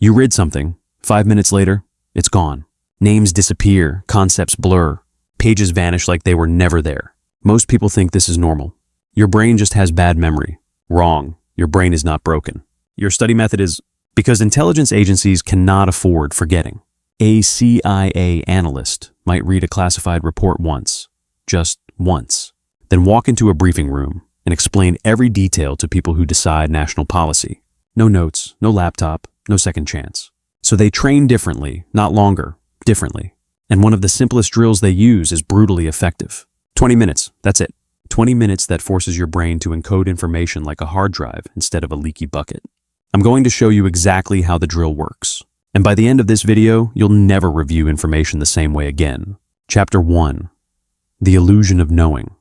You read something, 5 minutes later, it's gone. Names disappear, concepts blur, pages vanish like they were never there. Most people think this is normal. Your brain just has bad memory. Wrong. Your brain is not broken. Your study method is because intelligence agencies cannot afford forgetting. A CIA analyst might read a classified report once, just once, then walk into a briefing room and explain every detail to people who decide national policy. No notes, no laptop, no second chance. So they train differently, not longer, differently. And one of the simplest drills they use is brutally effective. 20 minutes, that's it. 20 minutes that forces your brain to encode information like a hard drive instead of a leaky bucket. I'm going to show you exactly how the drill works. And by the end of this video, you'll never review information the same way again. Chapter 1. The Illusion of Knowing.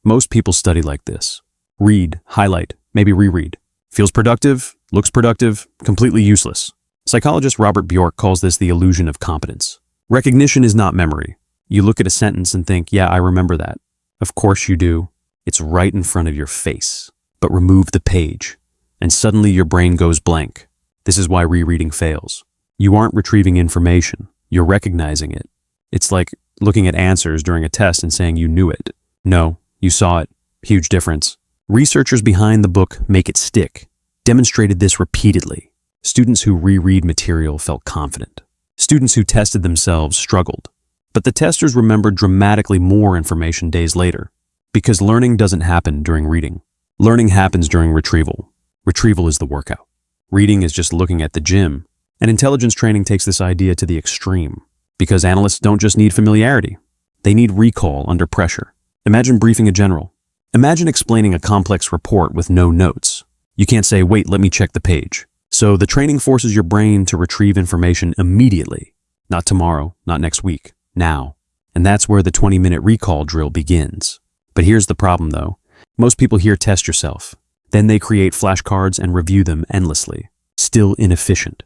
Most people study like this. Read, highlight, maybe reread. Feels productive, looks productive, completely useless. Psychologist Robert Bjork calls this the illusion of competence. Recognition is not memory. You look at a sentence and think, yeah, I remember that. Of course you do. It's right in front of your face. But remove the page, and suddenly your brain goes blank. This is why rereading fails. You aren't retrieving information. You're recognizing it. It's like looking at answers during a test and saying you knew it. No, you saw it. Huge difference. Researchers behind the book Make It Stick demonstrated this repeatedly. Students who reread material felt confident. Students who tested themselves struggled. But the testers remembered dramatically more information days later. Because learning doesn't happen during reading. Learning happens during retrieval. Retrieval is the workout. Reading is just looking at the gym. And intelligence training takes this idea to the extreme. Because analysts don't just need familiarity. They need recall under pressure. Imagine briefing a general. Imagine explaining a complex report with no notes. You can't say, wait, let me check the page. So the training forces your brain to retrieve information immediately. Not tomorrow, not next week, now. And that's where the 20-minute recall drill begins. But here's the problem though. Most people hear test yourself. Then they create flashcards and review them endlessly. Still inefficient.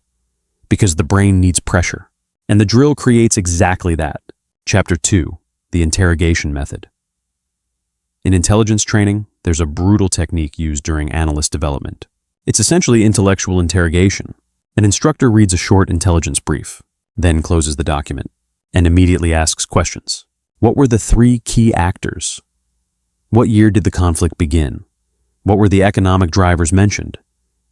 Because the brain needs pressure. And the drill creates exactly that. Chapter 2, the interrogation method. In intelligence training, there's a brutal technique used during analyst development. It's essentially intellectual interrogation. An instructor reads a short intelligence brief, then closes the document, and immediately asks questions. What were the 3 key actors? What year did the conflict begin? What were the economic drivers mentioned?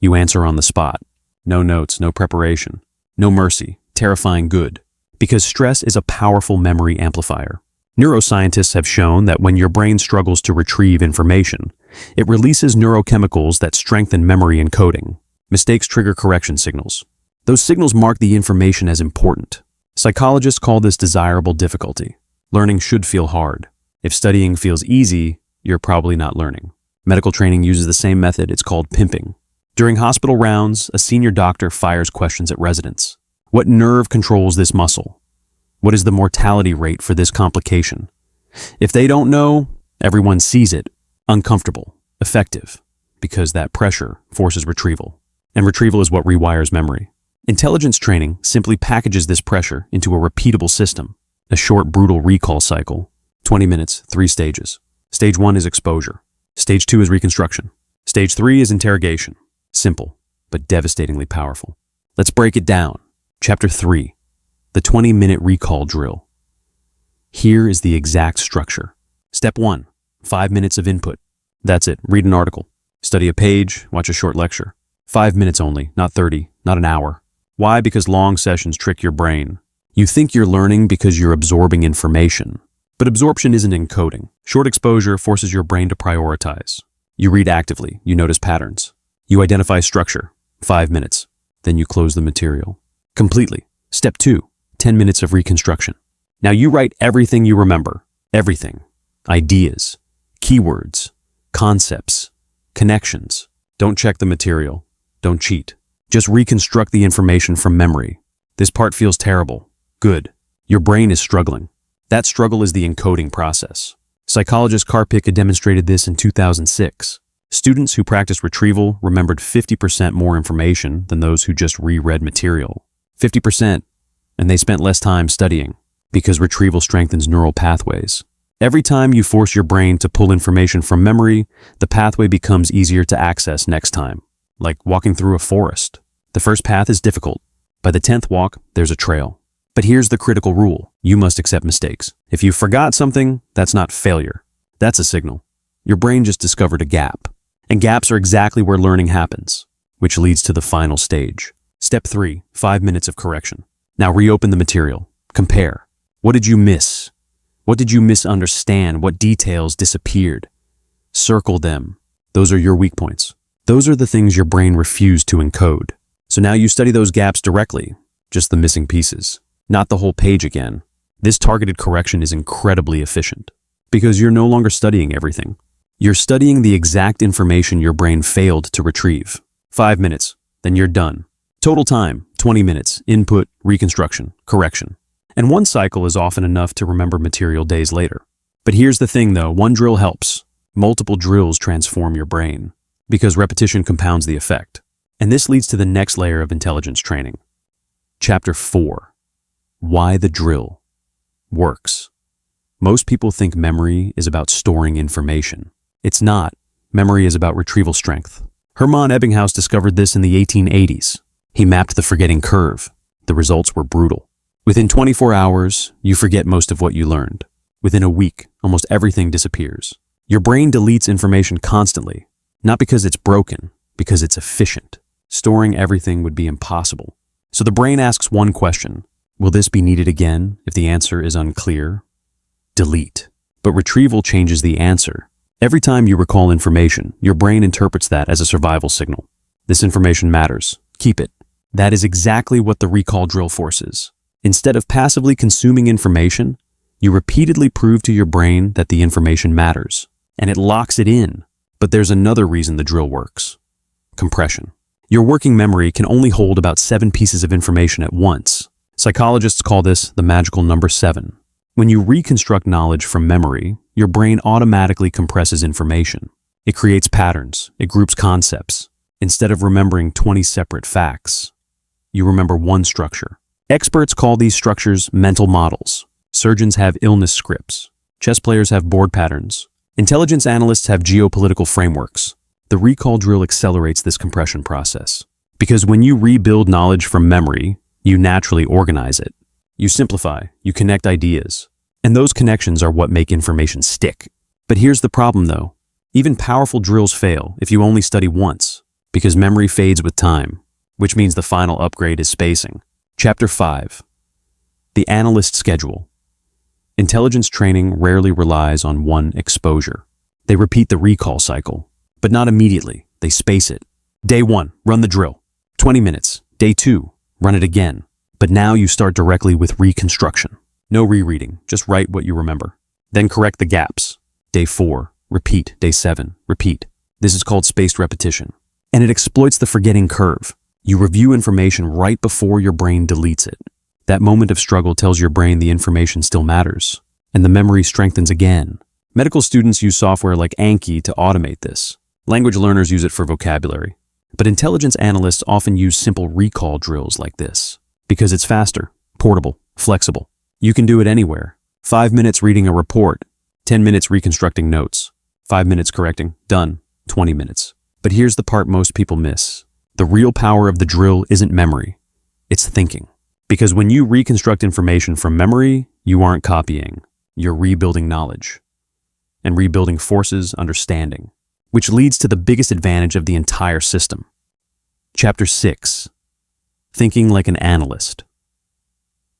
You answer on the spot. No notes, no preparation. No mercy, terrifying good. Because stress is a powerful memory amplifier. Neuroscientists have shown that when your brain struggles to retrieve information, it releases neurochemicals that strengthen memory encoding. Mistakes trigger correction signals. Those signals mark the information as important. Psychologists call this desirable difficulty. Learning should feel hard. If studying feels easy, you're probably not learning. Medical training uses the same method. It's called pimping. During hospital rounds, a senior doctor fires questions at residents. What nerve controls this muscle? What is the mortality rate for this complication? If they don't know, everyone sees it. Uncomfortable, effective, because that pressure forces retrieval. And retrieval is what rewires memory. Intelligence training simply packages this pressure into a repeatable system. A short, brutal recall cycle. 20 minutes, 3 stages. Stage 1 is exposure. Stage 2 is reconstruction. Stage 3 is interrogation. Simple, but devastatingly powerful. Let's break it down. Chapter 3. The 20-minute recall drill. Here is the exact structure. Step 1. 5 minutes of input. That's it. Read an article. Study a page. Watch a short lecture. 5 minutes only, not 30, not an hour. Why? Because long sessions trick your brain. You think you're learning because you're absorbing information. But absorption isn't encoding. Short exposure forces your brain to prioritize. You read actively. You notice patterns. You identify structure. 5 minutes. Then you close the material. Completely. Step 2. 10 minutes of reconstruction. Now you write everything you remember. Everything. Ideas. Keywords. Concepts. Connections. Don't check the material. Don't cheat. Just reconstruct the information from memory. This part feels terrible. Good. Your brain is struggling. That struggle is the encoding process. Psychologist Karpik demonstrated this in 2006. Students who practiced retrieval remembered 50% more information than those who just reread material. 50%. And they spent less time studying, because retrieval strengthens neural pathways. Every time you force your brain to pull information from memory, the pathway becomes easier to access next time, like walking through a forest. The first path is difficult. By the 10th walk, there's a trail. But here's the critical rule. You must accept mistakes. If you forgot something, that's not failure. That's a signal. Your brain just discovered a gap. And gaps are exactly where learning happens, which leads to the final stage. Step 3, 5 minutes of correction. Now reopen the material. Compare. What did you miss? What did you misunderstand? What details disappeared? Circle them. Those are your weak points. Those are the things your brain refused to encode. So now you study those gaps directly, just the missing pieces, not the whole page again. This targeted correction is incredibly efficient because you're no longer studying everything. You're studying the exact information your brain failed to retrieve. 5 minutes, then you're done. Total time, 20 minutes, input, reconstruction, correction. And one cycle is often enough to remember material days later. But here's the thing though, one drill helps. Multiple drills transform your brain because repetition compounds the effect. And this leads to the next layer of intelligence training. Chapter 4, Why the Drill Works. Most people think memory is about storing information. It's not. Memory is about retrieval strength. Hermann Ebbinghaus discovered this in the 1880s. He mapped the forgetting curve. The results were brutal. Within 24 hours, you forget most of what you learned. Within a week, almost everything disappears. Your brain deletes information constantly, not because it's broken, because it's efficient. Storing everything would be impossible. So the brain asks one question: will this be needed again? If the answer is unclear, delete. But retrieval changes the answer. Every time you recall information, your brain interprets that as a survival signal. This information matters. Keep it. That is exactly what the recall drill forces. Instead of passively consuming information, you repeatedly prove to your brain that the information matters, and it locks it in. But there's another reason the drill works: compression. Your working memory can only hold about 7 pieces of information at once. Psychologists call this the magical number 7. When you reconstruct knowledge from memory, your brain automatically compresses information. It creates patterns, it groups concepts. Instead of remembering 20 separate facts, you remember one structure. Experts call these structures mental models. Surgeons have illness scripts. Chess players have board patterns. Intelligence analysts have geopolitical frameworks. The recall drill accelerates this compression process. Because when you rebuild knowledge from memory, you naturally organize it. You simplify, you connect ideas. And those connections are what make information stick. But here's the problem though. Even powerful drills fail if you only study once, because memory fades with time, which means the final upgrade is spacing. Chapter 5, The Analyst Schedule. Intelligence training rarely relies on one exposure. They repeat the recall cycle, but not immediately. They space it. Day 1, run the drill. 20 minutes. Day 2, run it again. But now you start directly with reconstruction. No rereading, just write what you remember. Then correct the gaps. Day 4, repeat. Day 7, repeat. This is called spaced repetition. And it exploits the forgetting curve. You review information right before your brain deletes it. That moment of struggle tells your brain the information still matters, and the memory strengthens again. Medical students use software like Anki to automate this. Language learners use it for vocabulary. But intelligence analysts often use simple recall drills like this, because it's faster, portable, flexible. You can do it anywhere. 5 minutes reading a report, 10 minutes reconstructing notes, 5 minutes correcting, done, 20 minutes. But here's the part most people miss. The real power of the drill isn't memory, it's thinking. Because when you reconstruct information from memory, you aren't copying, you're rebuilding knowledge. And rebuilding forces understanding, which leads to the biggest advantage of the entire system. Chapter 6, Thinking like an Analyst.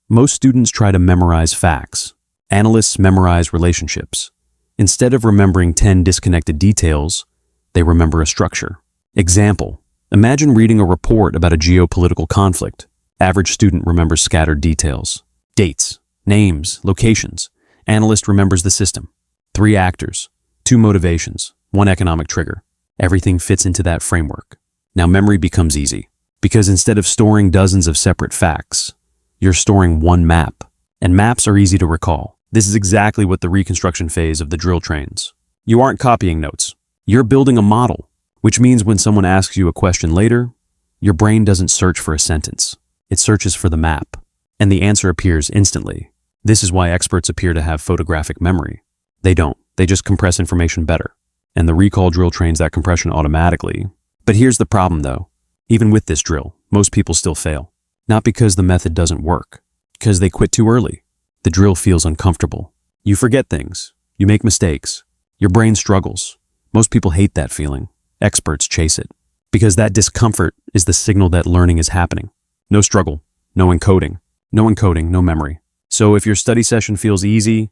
Most students try to memorize facts. Analysts memorize relationships. Instead of remembering 10 disconnected details, they remember a structure. Example, imagine reading a report about a geopolitical conflict. Average student remembers scattered details. Dates, names, locations. Analyst remembers the system. 3 actors, 2 motivations, 1 economic trigger. Everything fits into that framework. Now memory becomes easy, because instead of storing dozens of separate facts, you're storing one map. And maps are easy to recall. This is exactly what the reconstruction phase of the drill trains. You aren't copying notes. You're building a model, which means when someone asks you a question later, your brain doesn't search for a sentence. It searches for the map, and the answer appears instantly. This is why experts appear to have photographic memory. They don't. They just compress information better. And the recall drill trains that compression automatically. But here's the problem though. Even with this drill, most people still fail. Not because the method doesn't work, because they quit too early. The drill feels uncomfortable. You forget things. You make mistakes. Your brain struggles. Most people hate that feeling. Experts chase it. Because that discomfort is the signal that learning is happening. No struggle, no encoding. No encoding, no memory. So if your study session feels easy,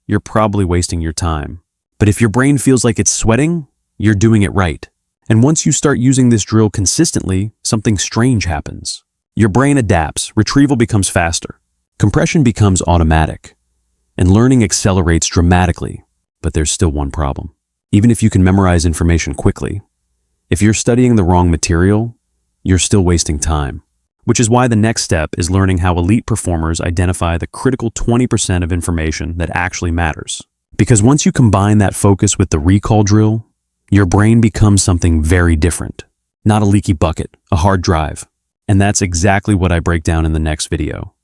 you're probably wasting your time. But if your brain feels like it's sweating, you're doing it right. And once you start using this drill consistently, something strange happens. Your brain adapts, retrieval becomes faster, compression becomes automatic, and learning accelerates dramatically. But there's still one problem. Even if you can memorize information quickly, if you're studying the wrong material, you're still wasting time. Which is why the next step is learning how elite performers identify the critical 20% of information that actually matters. Because once you combine that focus with the recall drill, your brain becomes something very different. Not a leaky bucket, a hard drive. And that's exactly what I break down in the next video.